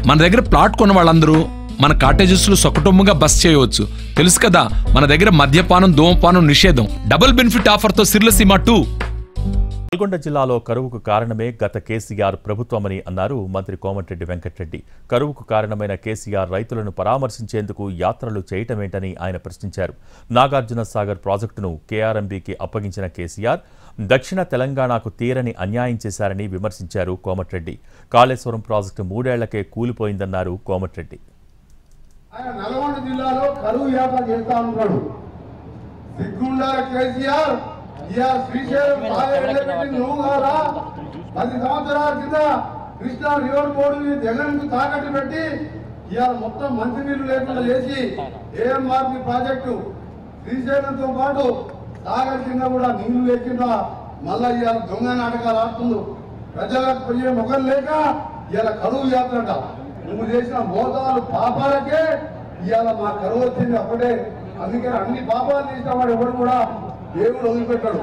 మన దగ్గర ప్లాట్ కొన్న వాళ్ళందరూ మన కాటేజెస్ లో సొకటొమ్ముగా బస్ చేయవచ్చు. తెలుసు కదా, మన దగ్గర మద్యపానం ధూమపానం నిషేధం. డబుల్ బెనిఫిట్ ఆఫర్ తో సిర్లసీమ 2. నల్గొండ జిల్లాలో కరువుకు కారణమే గత కేసీఆర్ ప్రభుత్వమని అన్నారు మంత్రి కోమటిరెడ్డి వెంకటరెడ్డి. కరువుకు కారణమైన కేసీఆర్ రైతులను పరామర్శించేందుకు యాత్రలు చేయటమేంటని ఆయన ప్రశ్నించారు. నాగార్జున సాగర్ ప్రాజెక్టును కేఆర్ఎంబీకి అప్పగించిన కేసీఆర్ దక్షిణ తెలంగాణకు తీరని అన్యాయం చేశారని విమర్శించారు కోమటిరెడ్డి. కాళేశ్వరం ప్రాజెక్టు 3 ఏళ్లకే కూలిపోయిందన్నారు కోమటిరెడ్డి. నల్గొండ జిల్లాలో కరువు యాత్ర చేస్తా ఉన్నాడు కేసీఆర్. శ్రీశైలం నువ్వు కాదా 10 సంవత్సరాల కింద కృష్ణా రివర్ బోర్డుని జగన్ కు తాకట్టు పెట్టి ఇవాళ మొత్తం మంచినీళ్లు లేకుండా చేసి ఏఎంఆర్పి ప్రాజెక్టు శ్రీశైలంతో పాటు సాగర్ కింద కూడా నీళ్లు లేకుండా మళ్ళా ఇవాళ దొంగ నాటకాలు ఆడుతుండు. ప్రజలకు పోయే ముఖం లేక ఇవాళ కరువు యాత్రట. నువ్వు చేసిన మోసాలు పాపాలకే ఇవాళ మా కరువు వచ్చింది అప్పుడే. అందుకని అన్ని పాపాలు చేసిన వాడు ఎవరు కూడా దేవుడు వదిలిపెట్టాడు.